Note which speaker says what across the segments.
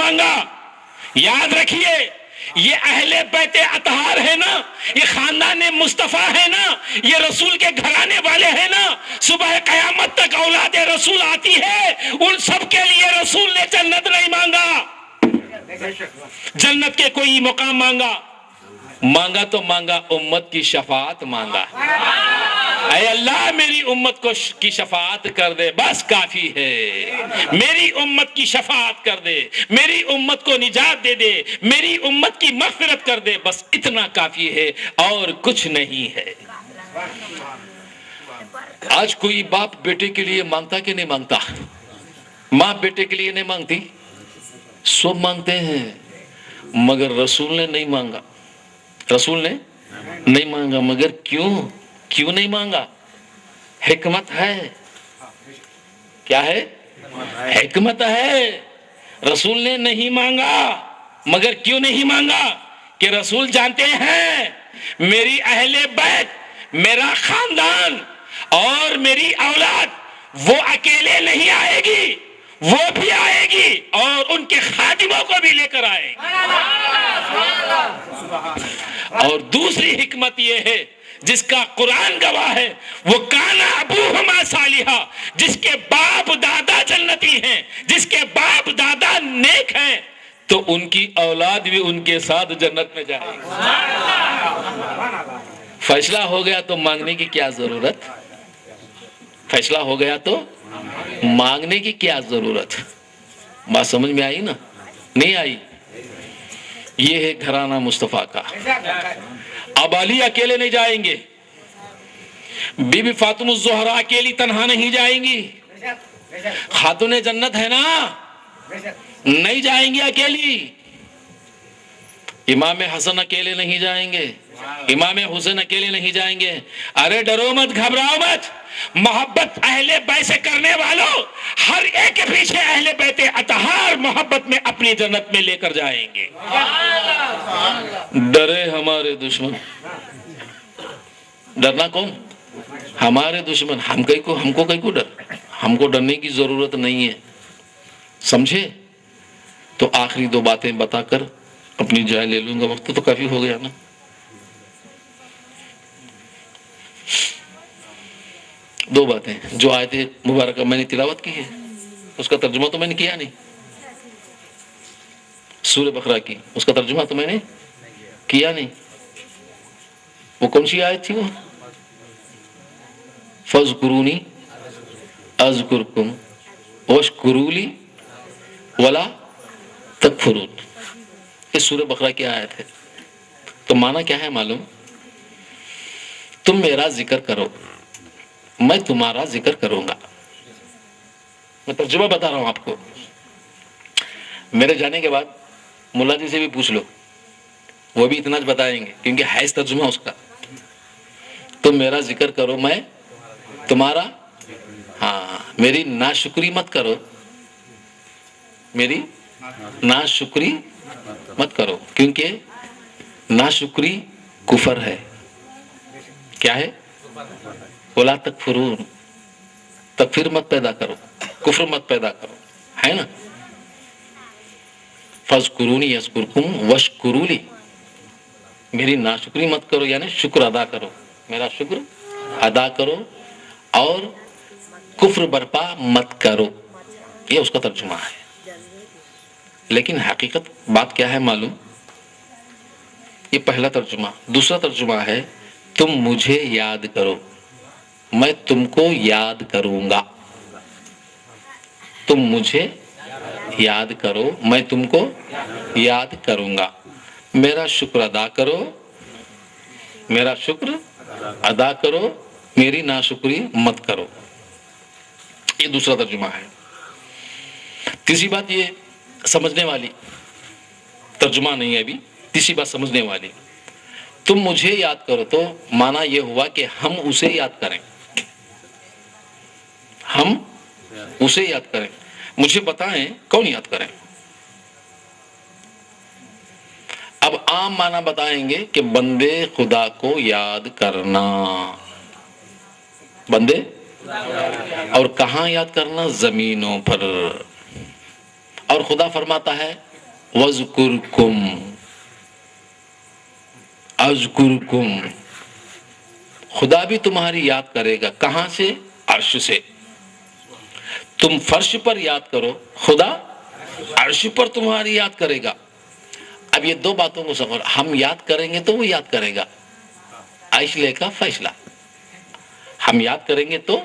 Speaker 1: مانگا. یاد رکھیے یہ اہل بیت اطہار ہے نا, یہ خاندان مصطفیٰ ہے نا, یہ رسول کے گھرانے والے ہیں نا, صبح قیامت تک اولاد رسول آتی ہے, ان سب کے لیے رسول نے جنت نہیں مانگا, جنت کے کوئی مقام مانگا تو مانگا امت کی شفاعت مانگا. اے اللہ میری امت کو کی شفاعت کر دے, بس کافی ہے. میری امت کی شفاعت کر دے, میری امت کو نجات دے دے, میری امت کی مغفرت کر دے, بس اتنا کافی ہے اور کچھ نہیں ہے. آج کوئی باپ بیٹے کے لیے مانگتا کہ نہیں مانگتا؟ ماں بیٹے کے لیے نہیں مانگتی؟ سب مانگتے ہیں, مگر رسول نے نہیں مانگا. رسول نے نہیں مانگا, مگر کیوں نہیں مانگا؟ حکمت ہے. کیا ہے؟ حکمت ہے. رسول نے نہیں مانگا, مگر کیوں نہیں مانگا؟ کہ رسول جانتے ہیں میری اہل بیت, میرا خاندان اور میری اولاد وہ اکیلے نہیں آئے گی, وہ بھی آئے گی اور ان کے خادموں کو بھی لے کر آئے گی. اور دوسری حکمت یہ ہے جس کا قرآن گواہ ہے, وہ کانا ابوہما صالحا, جس کے باپ دادا جنتی ہیں, جس کے باپ دادا نیک ہیں, تو ان کی اولاد بھی ان کے ساتھ جنت میں جائے گی. فیصلہ ہو گیا تو مانگنے کی کیا ضرورت؟ فیصلہ ہو گیا تو مانگنے کی کیا ضرورت؟ بات سمجھ میں آئی نا؟ نہیں آئی؟ یہ ہے گھرانہ مصطفیٰ کا. اب علی اکیلے نہیں جائیں گے, بی بی فاطمہ الزہرا اکیلی تنہا نہیں جائیں گی, خاتون جنت ہے نا, نہیں جائیں گی اکیلی. امام حسن اکیلے نہیں جائیں گے, امام حسین اکیلے نہیں جائیں گے. ارے ڈرو مت, گھبراؤ مت, محبت اہل بیت سے کرنے والوں ہر ایک کے پیچھے اہل بیت اطہار محبت میں اپنی جنت میں لے کر جائیں گے. ڈرے ہمارے دشمن, ڈرنا کون؟ ہمارے دشمن. ہم کو کئی کو ڈر؟ ہم کو ڈرنے کی ضرورت نہیں ہے, سمجھے؟ تو آخری دو باتیں بتا کر اپنی جائے لے لوں گا, وقت تو کافی ہو گیا نا. دو باتیں جو آیت مبارکہ میں نے تلاوت کی ہے اس کا ترجمہ تو میں نے کیا نہیں, سورہ بقرہ کی اس کا ترجمہ تو میں نے کیا نہیں. وہ کون سی آیت تھی؟ وہ فَاذْكُرُونِي أَذْكُرْكُمْ وَاشْكُرُوا لِي وَلَا تَكْفُرُونَ. اس سورہ بقرہ کی آیت ہے. تو معنی کیا ہے معلوم؟ تم میرا ذکر کرو, میں تمہارا ذکر کروں گا. میں ترجمہ بتا رہا ہوں آپ کو. میرے جانے کے بعد ملا جی سے بھی پوچھ لو, وہ بھی اتنا بتائیں گے کیونکہ ہے اس ترجمہ اس کا. تم میرا ذکر کرو, میں تمہارا, ہاں میری ناشکری مت کرو, میری ناشکری مت کرو, کیونکہ ناشکری کفر ہے. کیا ہے؟ وَلَا تَكْفُرُونَ, تکفیر مت پیدا کرو, کفر مت پیدا کرو, ہے نا. فَاذْكُرُونِي يَذْكُرْكُمْ وَاشْكُرُوا لِي, میری ناشکری مت کرو یعنی شکر ادا کرو, میرا شکر ادا کرو اور کفر برپا مت کرو. یہ اس کا ترجمہ ہے. لیکن حقیقت بات کیا ہے معلوم؟ یہ پہلا ترجمہ. دوسرا ترجمہ ہے تم مجھے یاد کرو, میں تم کو یاد کروں گا. تم مجھے یاد کرو, میں تم کو یاد کروں گا. میرا شکر ادا کرو, میرا شکر ادا کرو, میری ناشکری مت کرو. یہ دوسرا ترجمہ ہے. تیسری بات یہ سمجھنے والی, ترجمہ نہیں ہے ابھی, تیسری بات سمجھنے والی. تم مجھے یاد کرو تو معنی یہ ہوا کہ ہم اسے یاد کریں, ہم اسے یاد کریں. مجھے بتائیں کون یاد کریں؟ اب عام معنی بتائیں گے کہ بندے خدا کو یاد کرنا. بندے اور کہاں یاد کرنا؟ زمینوں پر. اور خدا فرماتا ہے وَاذْكُرْكُمْ اذکرکم، خدا بھی تمہاری یاد کرے گا. کہاں سے؟ عرش سے. تم فرش پر یاد کرو، خدا عرش پر تمہاری یاد کرے گا. اب یہ دو باتوں کو سمجھو، ہم یاد کریں گے تو وہ یاد کرے گا. عیشلے کا فیصلہ، ہم یاد کریں گے تو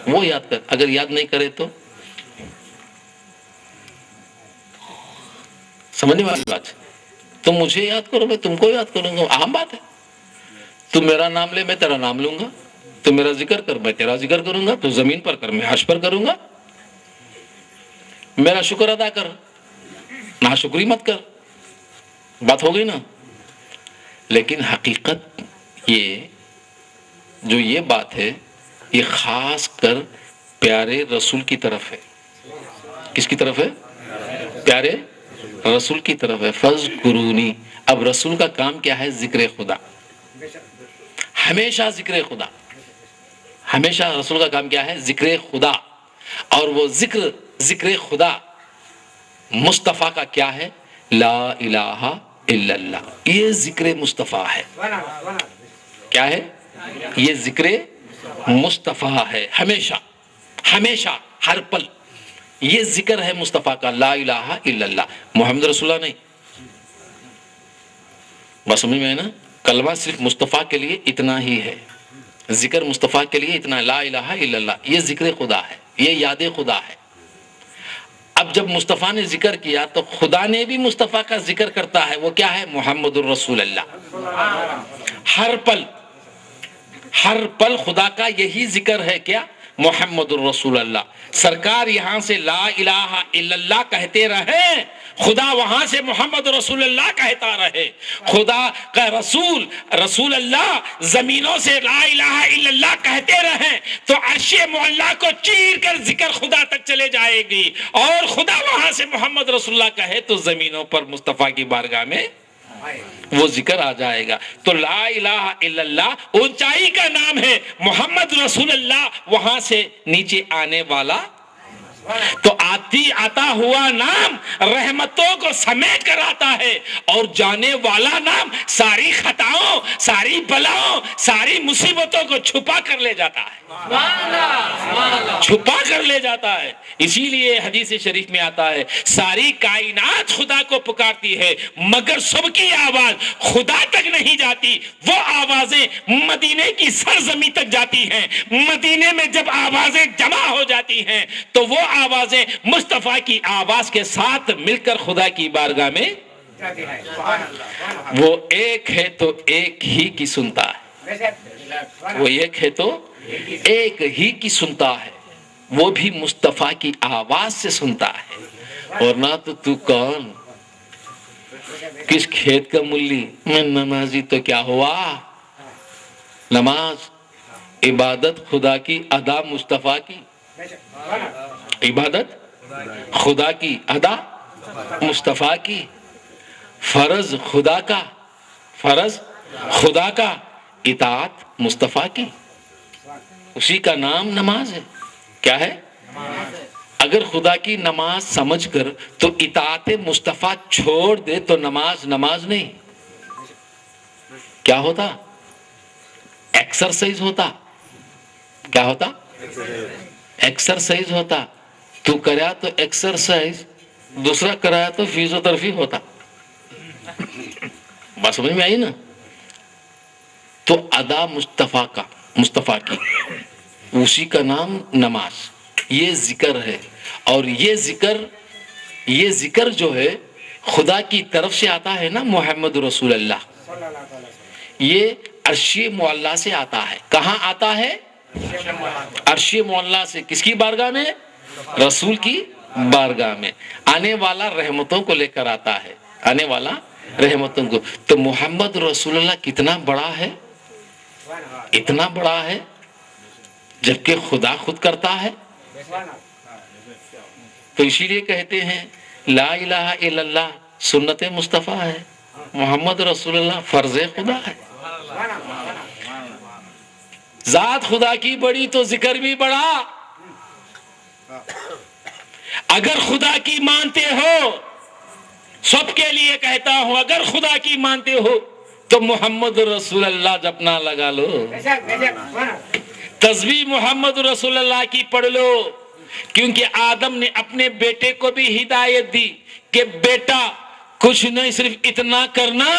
Speaker 1: وہ یاد کر، اگر یاد نہیں کرے تو سمجھنے والی بات. تم مجھے یاد کرو، میں تم کو یاد کروں گا، عام بات ہے. تم میرا نام لے، میں تیرا نام لوں گا. تو میرا ذکر کر، میں تیرا ذکر کروں گا. تو زمین پر کر، میں عرش پر کروں گا. میرا شکر ادا کر، ناشکری مت کر. بات ہو گئی نا. لیکن حقیقت یہ بات ہے، یہ خاص کر پیارے رسول کی طرف ہے. کس کی طرف ہے؟ پیارے رسول کی طرف ہے. فَاذْكُرُونِی. اب رسول کا کام کیا ہے؟ ذکر خدا. ہمیشہ ذکر خدا، ہمیشہ رسول کا کام کیا ہے؟ ذکر خدا. اور وہ ذکر خدا مصطفیٰ کا کیا ہے؟ لا الہ الا اللہ. یہ ذکر مصطفیٰ ہے. کیا ہے یہ؟ ذکر مصطفیٰ ہے. ہمیشہ ہر پل یہ ذکر ہے مصطفیٰ کا، لا الہ الا اللہ. محمد رسول اللہ نہیں. بس سمجھ میں ہے نا؟ کلمہ صرف مصطفیٰ کے لیے اتنا ہی ہے، ذکر مصطفیٰ کے لیے اتنا، لا الہ الا اللہ. یہ ذکر خدا ہے، یہ یاد خدا ہے. اب جب مصطفیٰ نے ذکر کیا تو خدا نے بھی مصطفیٰ کا ذکر کرتا ہے. وہ کیا ہے؟ محمد الرسول اللہ. ہر پل خدا کا یہی ذکر ہے. کیا؟ محمد الرسول اللہ. سرکار یہاں سے لا الہ الا اللہ کہتے رہے، خدا وہاں سے محمد رسول اللہ کہتا رہے. خدا کا رسول اللہ زمینوں سے لا الہ الا اللہ کہتے رہے تو عرش معلیٰ کو چیر کر ذکر خدا تک چلے جائے گی. اور خدا وہاں سے محمد رسول اللہ کہے تو زمینوں پر مصطفیٰ کی بارگاہ میں وہ ذکر آ جائے گا. تو لا الہ الا اللہ اونچائی کا نام ہے، محمد رسول اللہ وہاں سے نیچے آنے والا. تو آتا ہوا نام رحمتوں کو سمیٹ کر آتا ہے، اور جانے والا نام ساری خطاؤں، ساری بلاؤں، ساری مصیبتوں کو چھپا کر لے جاتا ہے. چھپا کر لے جاتا ہے. اسی لیے حدیث شریف میں آتا ہے ساری کائنات خدا کو پکارتی ہے مگر سب کی آواز خدا تک نہیں جاتی. وہ آوازیں مدینے کی سرزمین تک جاتی ہیں. مدینے میں جب آوازیں جمع ہو جاتی ہیں تو وہ آوازیں مصطفیٰ کی آواز کے ساتھ مل کر خدا کی بارگاہ میں وہ ایک ہے تو ایک ہی کی سنتا ہے. وہ ایک ہے تو ایک ہی کی سنتا ہے، وہ بھی مصطفیٰ کی آواز سے سنتا ہے. اور نہ تو کون، کس کھیت کا ملی، میں نمازی تو کیا ہوا؟ نماز عبادت خدا کی، ادا مصطفیٰ کی. عبادت خدا کی، ادا مصطفیٰ کی. فرض خدا کا، اطاعت مصطفیٰ کی. اسی کا نام نماز ہے. کیا ہے؟ اگر خدا کی نماز سمجھ کر تو اطاعت مصطفیٰ چھوڑ دے تو نماز نہیں. کیا ہوتا؟ ایکسرسائز ہوتا. کیا ہوتا؟ ایکسرسائز ہوتا. تو کریا تو ایکسرسائز، دوسرا کرایا تو فیزیوتھراپی ہوتا. بات سمجھ میں آئی نا؟ تو ادا مصطفیٰ کی، اسی کا نام نماز. یہ ذکر ہے. اور یہ ذکر جو ہے خدا کی طرف سے آتا ہے نا، محمد رسول اللہ. یہ عرش معلیٰ سے آتا ہے. کہاں آتا ہے؟ عرش معلیٰ سے. کس کی بارگاہ میں؟ رسول کی بارگاہ میں. آنے والا رحمتوں کو لے کر آتا ہے، آنے والا رحمتوں کو. تو محمد رسول اللہ کتنا بڑا ہے، اتنا بڑا ہے جبکہ خدا خود کرتا ہے. تو اسی لیے کہتے ہیں لا الہ الا اللہ سنت مصطفیٰ ہے، محمد رسول اللہ فرض خدا ہے. ذات خدا کی بڑی تو ذکر بھی بڑا. اگر خدا کی مانتے ہو سب کے لیے کہتا ہوں اگر خدا کی مانتے ہو تو محمد رسول اللہ جپنا لگا لو، تسبیح محمد رسول اللہ کی پڑھ لو، کیونکہ آدم نے اپنے بیٹے کو بھی ہدایت دی کہ بیٹا کچھ نہیں، صرف اتنا کرنا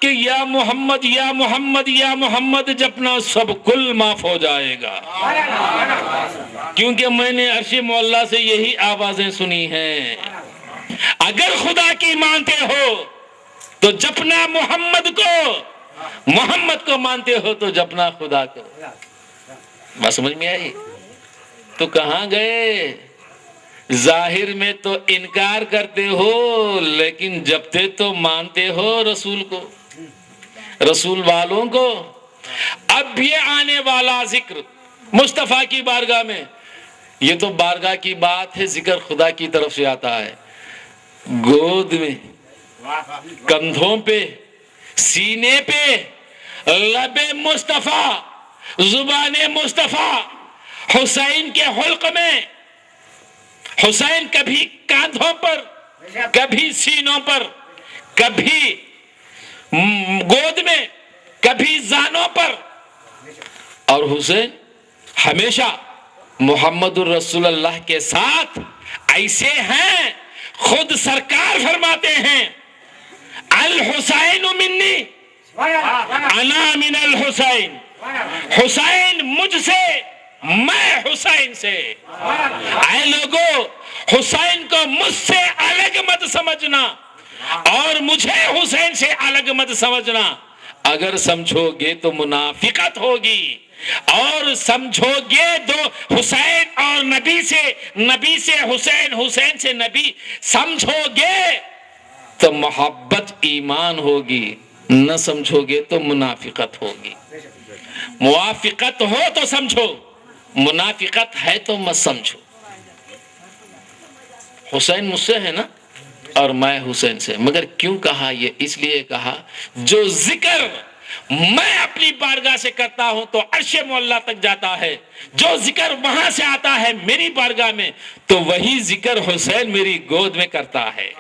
Speaker 1: کہ یا محمد یا محمد یا محمد جپنا، سب کل معاف ہو جائے گا۔ کیونکہ میں نے عرش مولا سے یہی آوازیں سنی ہیں، اگر خدا کی مانتے ہو تو جپنا محمد کو، محمد کو مانتے ہو تو جپنا خدا کو۔ بات سمجھ میں آئی؟ تو کہاں گئے؟ ظاہر میں تو انکار کرتے ہو لیکن جپتے تو مانتے ہو رسول کو، رسول والوں کو۔ اب یہ آنے والا ذکر مصطفیٰ کی بارگاہ میں، یہ تو بارگاہ کی بات ہے، ذکر خدا کی طرف سے آتا ہے، گود میں، کندھوں پہ، سینے پہ، لب مصطفیٰ، زبان مصطفیٰ، حسین کے حلق میں، حسین کبھی کاندھوں پر، کبھی سینوں پر، کبھی گود میں، کبھی زانوں پر، اور حسین ہمیشہ محمد الرسول اللہ کے ساتھ ایسے ہیں، خود سرکار فرماتے ہیں الحسین منی انا من الحسین، حسین مجھ سے، میں حسین سے۔ اے لوگو، حسین کو مجھ سے الگ مت سمجھنا اور مجھے حسین سے الگ مت سمجھنا، اگر سمجھو گے تو منافقت ہوگی، اور سمجھو گے دو حسین اور نبی سے، نبی سے حسین، حسین سے نبی سمجھو گے تو محبت ایمان ہوگی، نہ سمجھو گے تو منافقت ہوگی۔ موافقت ہو تو سمجھو، منافقت ہے تو مت سمجھو۔ حسین مجھ سے ہے نا اور میں حسین سے، مگر کیوں کہا یہ؟ اس لیے کہا جو ذکر میں اپنی بارگاہ سے کرتا ہوں تو عرش مولا تک جاتا ہے، جو ذکر وہاں سے آتا ہے میری بارگاہ میں تو وہی ذکر حسین میری گود میں کرتا ہے،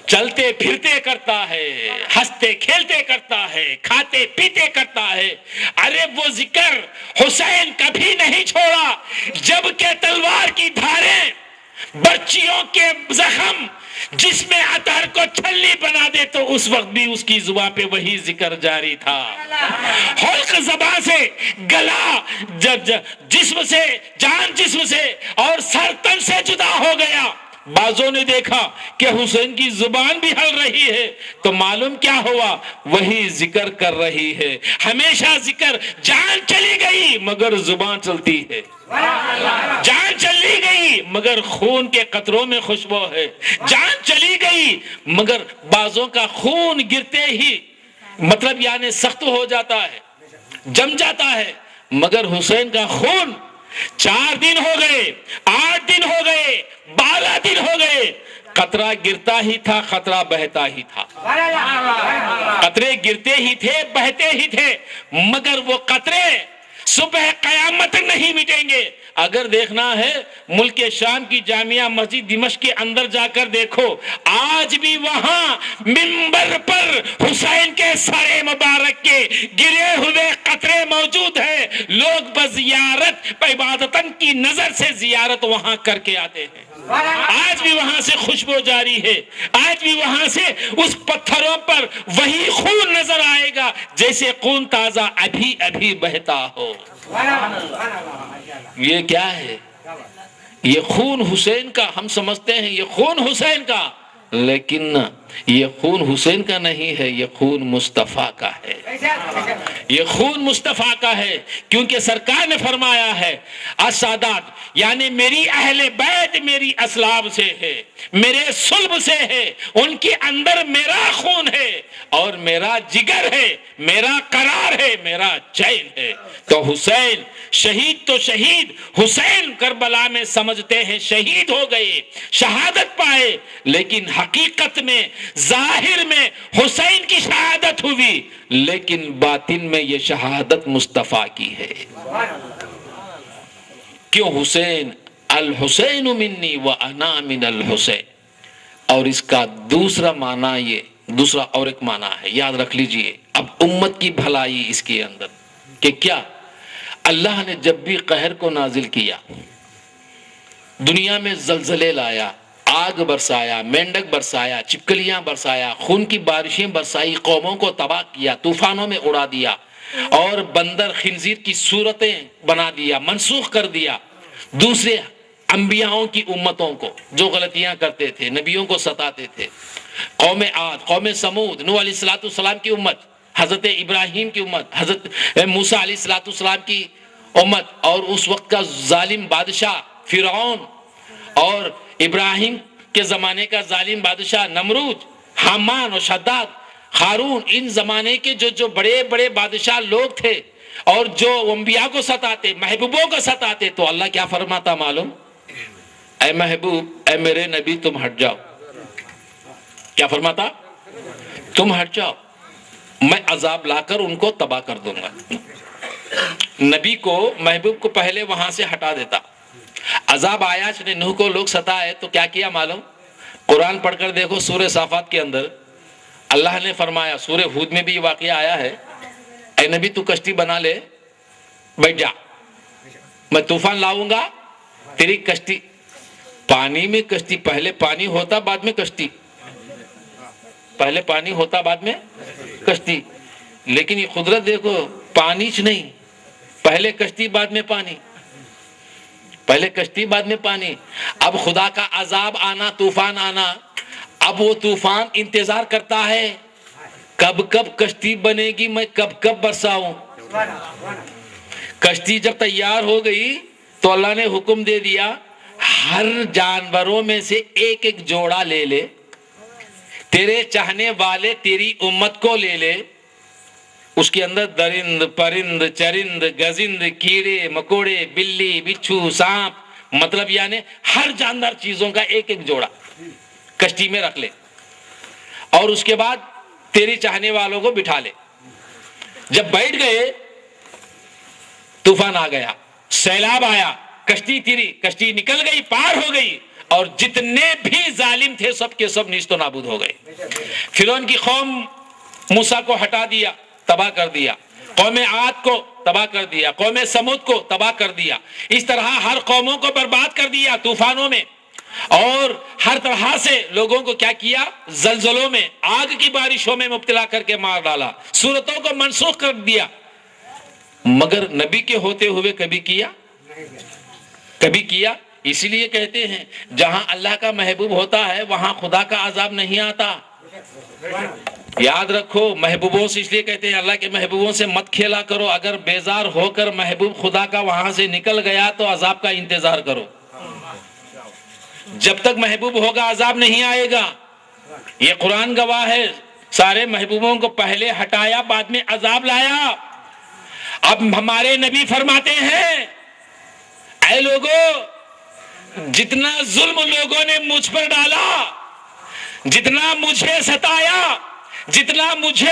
Speaker 1: چلتے پھرتے کرتا ہے، ہنستے کھیلتے کرتا ہے، کھاتے پیتے کرتا ہے۔ ارے وہ ذکر حسین کبھی نہیں چھوڑا، جب کہ تلوار کی دھاریں، برچیوں کے زخم جس میں اطہر کو چھلنی بنا دے تو اس وقت بھی اس کی زبان پہ وہی ذکر جاری تھا۔ حلق زبان سے، گلا جسم سے، جان جسم سے اور سر تن سے جدا ہو گیا۔ بعضوں نے دیکھا کہ حسین کی زبان بھی ہل رہی ہے تو معلوم کیا ہوا؟ وہی ذکر کر رہی ہے۔ ہمیشہ ذکر، جان چلی گئی مگر زبان چلتی ہے، جان چلی گئی مگر خون کے قطروں میں خوشبو ہے، جان چلی گئی مگر بعضوں کا خون گرتے ہی مطلب یعنی سخت ہو جاتا ہے، جم جاتا ہے، مگر حسین کا خون 4 دن ہو گئے، 8 دن ہو گئے، 12 دن ہو گئے، قطرہ گرتا ہی تھا، قطرہ بہتا ہی تھا، قطرے گرتے ہی تھے، بہتے ہی تھے، مگر وہ قطرے صبح قیامت تک نہیں مٹیں گے۔ اگر دیکھنا ہے ملک شام کی جامعہ مسجد دمشق کے اندر جا کر دیکھو، آج بھی وہاں منبر پر حسین کے سر مبارک کے گرے ہوئے قطرے موجود ہیں، لوگ بزیارت عبادتن کی نظر سے زیارت وہاں کر کے آتے ہیں، آج بھی وہاں سے خوشبو جاری ہے، آج بھی وہاں سے اس پتھروں پر وہی خون نظر آئے گا جیسے خون تازہ ابھی ابھی بہتا ہو۔ یہ کیا ہے؟ یہ خون حسین کا، ہم سمجھتے ہیں یہ خون حسین کا، لیکن یہ خون حسین کا نہیں ہے، یہ خون مصطفیٰ کا ہے، یہ خون مصطفیٰ کا ہے، کیونکہ سرکار نے فرمایا ہے السادات یعنی میری اہل بیت میری اسلاب سے ہے، میرے صلب سے ہے، ان کے اندر میرا خون ہے اور میرا جگر ہے، میرا قرار ہے، میرا چین ہے۔ تو حسین شہید تو شہید، حسین کربلا میں سمجھتے ہیں شہید ہو گئے، شہادت پائے، لیکن حقیقت میں ظاہر میں حسین کی شہادت ہوئی، لیکن باطن میں یہ شہادت مصطفیٰ کی ہے۔ کیوں؟ حسین الحسین منی وانا من الحسین، اور اس کا دوسرا معنی یہ دوسرا اور ایک معنی ہے، یاد رکھ لیجئے اب امت کی بھلائی اس کے اندر کہ کیا اللہ نے جب بھی قہر کو نازل کیا، دنیا میں زلزلے لایا، آگ برسایا، مینڈک برسایا، چپکلیاں برسایا، خون کی بارشیں برسائی، قوموں کو تباہ کیا، طوفانوں میں اڑا دیا اور بندر خنزیر کی صورتیں بنا دیا، منسوخ کر دیا دوسرے انبیاءوں کی امتوں کو جو غلطیاں کرتے تھے، نبیوں کو ستاتے تھے، قوم عاد، قوم سمود، نوح علیہ السلام کی امت، حضرت ابراہیم کی امت، حضرت موسیٰ علیہ السلام کی امت، اور اس وقت کا ظالم بادشاہ فرعون، اور ابراہیم کے زمانے کا ظالم بادشاہ نمرود، حامان اور شداد، ہارون، ان زمانے کے جو بڑے بڑے بادشاہ لوگ تھے اور جو انبیاء کو ستاتے، محبوبوں کو ستاتے، تو اللہ کیا فرماتا معلوم؟ اے محبوب، اے میرے نبی، تم ہٹ جاؤ۔ کیا فرماتا؟ تم ہٹ جاؤ، میں عذاب لا کر ان کو تباہ کر دوں گا۔ نبی کو، محبوب کو پہلے وہاں سے ہٹا دیتا۔ عذاب آیا، نوح کو لوگ ستائے تو کیا کیا معلوم؟ قرآن پڑھ کر دیکھو سورہ صافات کے اندر اللہ نے فرمایا، سورہ ہود میں بھی یہ واقعہ آیا ہے، اے نبی تو کشتی بنا لے، بیٹھ جا، میں طوفان لاؤں گا، تیری کشتی پانی میں، کشتی پہلے پانی ہوتا بعد میں کشتی، پہلے پانی ہوتا بعد میں کشتی، لیکن یہ قدرت دیکھو، پانی چ نہیں، پہلے کشتی بعد میں پانی، پہلے کشتی بعد میں پانی۔ اب خدا کا عذاب آنا، طوفان آنا، اب وہ طوفان انتظار کرتا ہے کب کشتی بنے گی، میں کب برساؤں۔ کشتی جب تیار ہو گئی تو اللہ نے حکم دے دیا ہر جانوروں میں سے ایک ایک جوڑا لے لے، تیرے چاہنے والے تیری امت کو لے لے، اس کے اندر درند، پرند، چرند، گزند، کیڑے مکوڑے، بلی، بچھو، سانپ، مطلب یعنی ہر جاندار چیزوں کا ایک ایک جوڑا کشتی میں رکھ لے، اور اس کے بعد تیری چاہنے والوں کو بٹھا لے۔ جب بیٹھ گئے طوفان آ گیا، سیلاب آیا، کشتی تیری، کشتی نکل گئی، پار ہو گئی، اور جتنے بھی ظالم تھے سب کے سب نیست و نابود ہو گئے۔ فرعون کی قوم موسیٰ کو ہٹا دیا، تباہ کر دیا، قوم عاد کو تباہ کر دیا، قوم سمود کو تباہ کر دیا، اس طرح ہر قوموں کو برباد کر دیا طوفانوں میں، اور ہر طرح سے لوگوں کو کیا کیا؟ زلزلوں میں، آگ کی بارشوں میں مبتلا کر کے مار ڈالا، صورتوں کو منسوخ کر دیا۔ مگر نبی کے ہوتے ہوئے کبھی کیا؟ اسی لیے کہتے ہیں جہاں اللہ کا محبوب ہوتا ہے وہاں خدا کا عذاب نہیں آتا۔ یاد رکھو، محبوبوں سے اس لیے کہتے ہیں اللہ کے محبوبوں سے مت کھیلا کرو، اگر بیزار ہو کر محبوب خدا کا وہاں سے نکل گیا تو عذاب کا انتظار کرو، جب تک محبوب ہوگا عذاب نہیں آئے گا۔ یہ قرآن گواہ ہے، سارے محبوبوں کو پہلے ہٹایا بعد میں عذاب لایا۔ اب ہمارے نبی فرماتے ہیں، اے لوگوں، جتنا ظلم لوگوں نے مجھ پر ڈالا، جتنا مجھے ستایا، جتنا مجھے